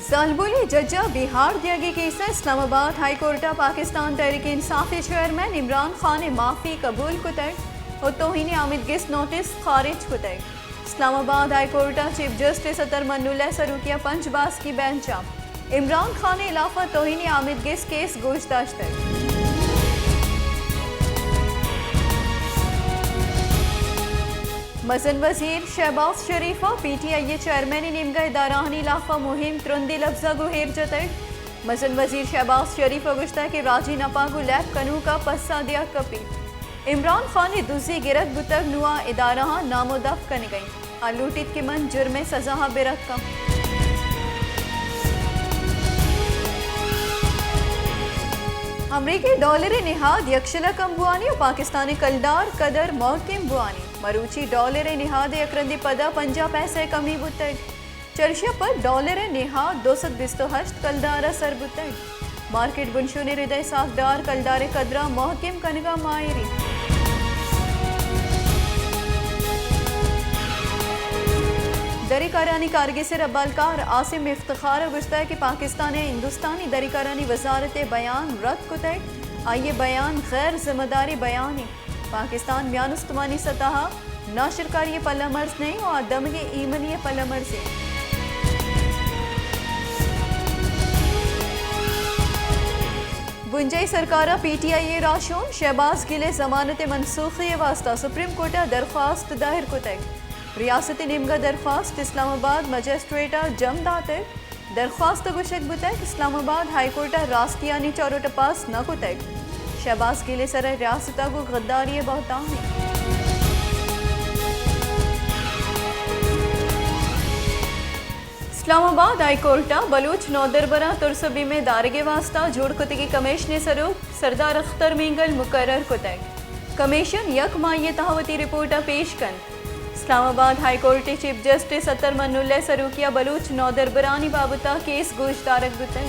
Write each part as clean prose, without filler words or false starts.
सालबुली जज्जा बिहार दियागी case Islamabad high court Pakistan Tehreek इंसाफी चेयरमैन इमरान खान ने माफ़ी कबूल कुतक और तोहिनी आमिदगिस नोटिस खारिज कुतक। Islamabad high court chief justice Athar Minallah सरूकिया पंचबास की बेंचा इमरान खान ने इलाफा तोहिनी आमिदगिस केस गोश्तदाश्त है। मसन वजीर शहबाज शरीफा PTI चेयरमैन निमगा इदारानी लाफा मुहिम त्रुंदी लफ्जा गुहेर जतक। मसन वजीर शहबाज शरीफा गुश्ता के राजी नपागु लैब कनू का पस्सा दिया कपी। इमरान खान ने दूसरी गिरत बुतक नुआ इदारा नामोदफ कन गई आलूटित के मन जुर्म सजा बेरत कम। अमरीकी डॉलर निहाद यक्षला कम बुआनी और पाकिस्तानी कलदार कदर महकिम बुआनी मरूची डॉलर निहाद यकरंदी पदा 50 पैसे कमी बुतक। चर्चा पर डॉलर निहाद 228 कलदार सर बुतक। मार्केट बुनशुनी हृदय साखदार कलदार कदरा महकिम कनगा मायरी। दरीकारानी कारगी से रब्बालकार आसिम इफ्तिखार गुश्ता कि पाकिस्तान ने हिंदुस्तानी दरीकारानी वजारत बयान रद्द कुतक। आइए बयान गैर जिम्मेदारी बयान है। पाकिस्तान म्यानुस्तमानी सतह नाशिरकारी पल्ला मर्ज नहीं और आदमगी ईमनी पल्ला मर्ज है। बुंजई सरकारा PTI राशोन शहबाज गिले जमानत मनसूखी वास्ता सुप्रीम कोर्ट दरख्वास्त दायर कुतक। रियासती निमगा दरख्वास्त इस्लामाबाद मजिस्ट्रेटा जम दातर दरख्वास्त गुशक बुतक। इस्लामाबाद हाई कोर्ट रास्तियानी चौरो टपास न कुतक। शहबाज गिले सर रियासता को गद्दारी बहुतान है। इस्लामाबाद हाई कोर्ट बलूच नौदरबरा तुरसबी में दारगे वास्ता जोड़ कुतगी कमिश्नर सरूक सरदार अख्तर मींगल मुकर्रर कुतक। कमीशन यक माहिए तहावती रिपोर्ट पेश कन। Islamabad high court chief justice Athar Minallah सरूकिया बलूच नौदरबरानी बाबता केस गोश्तारक बुतक।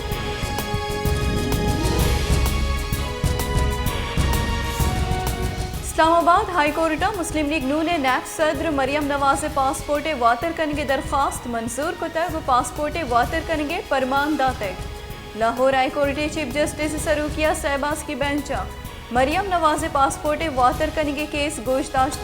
इस्लामाबाद हाई कोर्ट मुस्लिम लीग नू ने नैब सदर मरियम नवाज पासपोर्ट वातर कनगे दरख्वास्त मंजूर कुतक व पासपोर्ट वातर कनगे परमान दातक। Lahore high court chief justice सरूकिया सहबाज की बेंचा मरियम नवाज पासपोर्ट वातर कनगे केस गोश्ताश्त।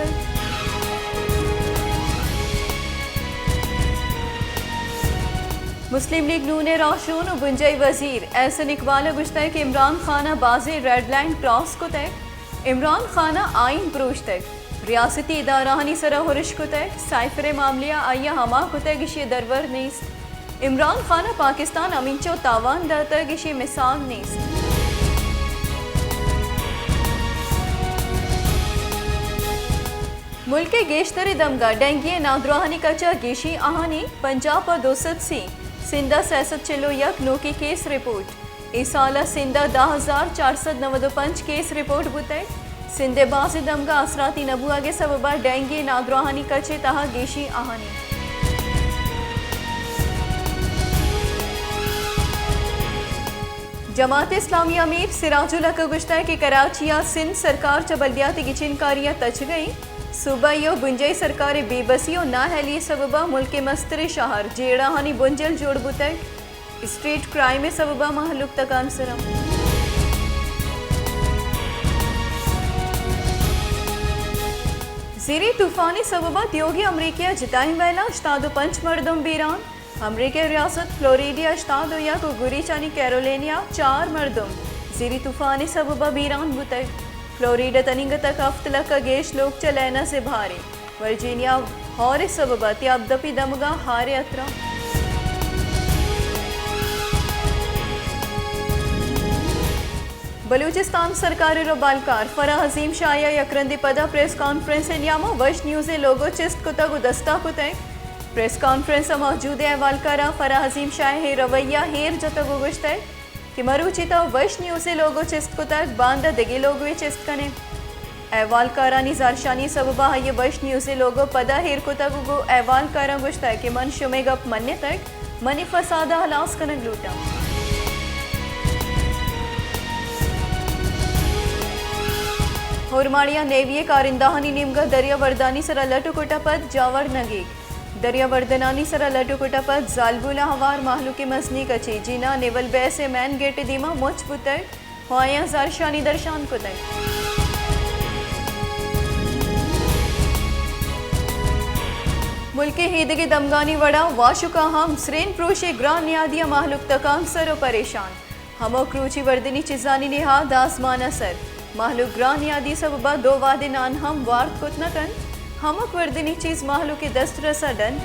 मुस्लिम लीग नू ने राशून और बुंजई वजीर एहसन इकबाल गुश्ता कि इमरान खाना बाजी रेड लाइन क्रॉस को तक। इमरान खाना आइन प्रोश तक रियासती इदारानी सरा हुरिश को तक साइफर मामलिया आया हमा को तक इशी दरवर नीस्त। इमरान खाना पाकिस्तान अमीचो तावान दर तक इशी मिसाल नीस्त। मुल्क के गेशतरी दमगा डेंगी नादराहानी कचा गेशी आहानी पंजाब और 280 सिंधा सैसत चिलो यक नोकी केस रिपोर्ट। इस साल सिंधा 10,495 केस रिपोर्ट बुतक। सिंधे बाजी दमगा असराती नबुआ के सबबा डेंगी नादराहानी कचे तहा गेशी आहानी। जमात इस्लामी अमीर सिराजुल हक गुश्ता कि कराचिया सिंध सरकार च बल्दियाती गिचिनकारियाँ तच गई। सूबा यो बुंजई सरकार बेबसी और नाहली सबबा मुल्क मस्तर शहर जेड़ाहानी बुंजल जोड़ बुतक। स्ट्रीट क्राइम सबबा महलुक तकान सरम। ज़ीरी तूफानी सबबा योगी अमरीकिया जिताई वेला अश्तादो पंच मर्दम बीरान। अमरीकी रियासत फ्लोरिडिया अश्तादो या को गुरी चानी कैरोलिनिया 4 मर्दम ज़ीरी तूफानी सबबा बीरान बुतक। फ्लोरिडा तनिंग तक हफ्तला का गेश लोग चलैना से भारे। वर्जीनिया हौर सबबा त्याबदपी दमगा हारे अतरा। बलूचिस्तान सरकारी रबालकार फरा हजीम शाया यकरंदी पदा प्रेस कॉन्फ्रेंस नियामो वश न्यूज़ लोगो चिस्त कुतक उदस्ता कुतक। प्रेस कॉन्फ्रेंस मौजूद अहवालकारा फरा हजीम शाह हे रवैया हेर जतक गुश्तक कि मरूचिता वश न्यूज़ लोगो चिस्त कुतक बांदा दगी लोगो चिस्त कने। अहवालकारानी जारशानी सबबा ये वश न्यूज़ लोगो पदा हेर कुतक गो अहवालकारा गुश्ता कि मन शुमेगप मन्ने तक मनी फसादा हलास कनक लूटा। होरमाड़िया नेविये कारिंदाहानी निमगा दरिया वर्दानी सरा लटुकुटा पद जावर नगीग दरिया वर्दनानी सरा लटुकुटपत जालबुला हवार माहलुकी मसनी कची जीना नेवल बैसे मैन गेट दीमा मुच पुतर होया जारशानी दर्शान कुतर मुल्की हीदगी दमगानी वड़ा वाशुका हम स्रेन प्रोशे ग्रान न्यादिया माहलुक तकांग सरो परेशान हमो क्रूची वर्दनी चिजानी निहा दासमाना सर माहलुक ग्रान यादी सबबा दो वादे नान हम वार्त कुतनकन हमक वर्दनी चीज माहलुक के दस्त रसा डन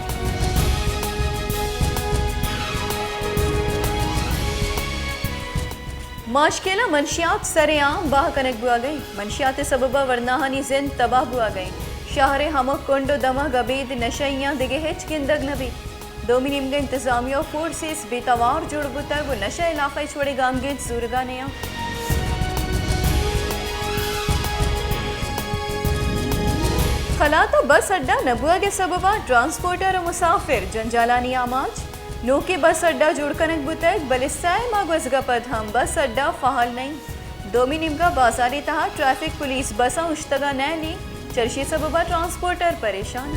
माशकेला मनशियात सरेआम बाह कनक बुआ गई मनशियात सबबा वरनाहानी जिंद तबाह बुआ गई शहरे हमक कोंडो दमा गबीद नशैया दिगे हिच किंदग नबी दोमिनिम के इंतजामिया फोर्सेस बेतवार जुड़ बुता वो नशा इलाका छोड़े गामगे जुर्गा नया खलाता बस अड्डा नबुआ के सबबा ट्रांसपोर्टर और मुसाफिर जंजालानी आमाज नो के बस अड्डा जुड़ कनक बुतक बलिस्ताय मागवजगा पद हम बस अड्डा फहाल नहीं दोमिनिम का बाजारी तहा ट्रैफिक पुलिस बसा उश्तगा नैली चर्शी सबबा ट्रांसपोर्टर परेशान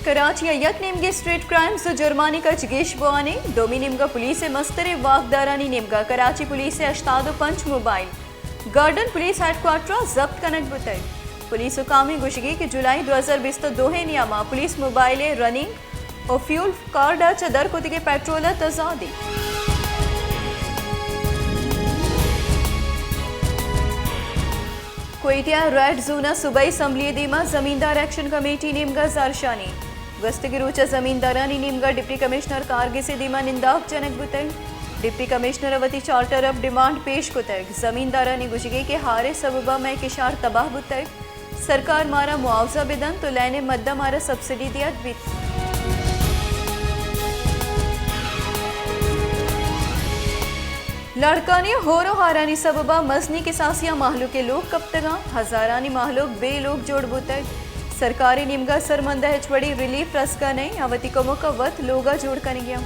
कराची यक निमगे स्ट्रीट क्राइम्स जुर्मानी का जिगेश बुआने दोमी निमगा पुलिस मस्तरे वाकदारानी निमगा कराची पुलिस अश्तादो पंच मोबाइल गार्डन पुलिस हेडक्वार्टर जब्त कनक बुतई पुलिस हुकामी गुशगी कि जुलाई 2020 तो दोहे नियामा पुलिस मोबाइल रनिंग और फ्यूल कार्ड चदर को दिगे पेट्रोल तजादी कोयटिया रेड जोना सूबाई असम्बली दीमा जमींदार एक्शन कमेटी निमगा जारशानी गस्तगिरूचा जमींदारानी निमगा डिप्टी कमिश्नर कारगे से दीमा निंदाक जनक बुतई डिप्टी कमिश्नर अवती चार्टर अब डिमांड पेश कुतक जमींदारानी गुजगे के हारे सबबा में किशार तबाह बुतक सरकार मारा मुआवजा बिदन तो लैने मद्दा मारा सब्सिडी दिया बीत लड़कानी होरो हारानी सबबा मजनी के सासिया माहलू के लोग कब तक हजारानी माहलूक बे लोग जोड़ बुतक सरकारी निमगा सरमंदा हेचवड़ी रिलीफ रसका नहीं अवती कमो का वत लोगा जोड़ कर गया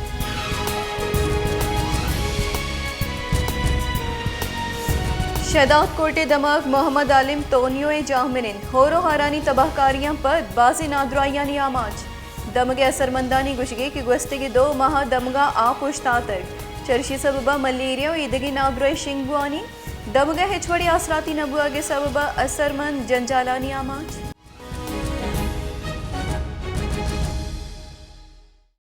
शहदाद कोटे दमाग मोहम्मद आलिम तोनियो जाहमिन होरो हारानी तबाहकारियां पर बाजी नादरायानी आमाज दमगे असरमंदानी गुशगे की गुस्ते के 2 माह दमगा आप उश्तातर चर्शी सबबा मलेरिया और ईदगी नागरोय शिंगबुआनी दमगा हेचवड़ी आसराती नबुआ के सबबा असरमंद जंजालानी आमाज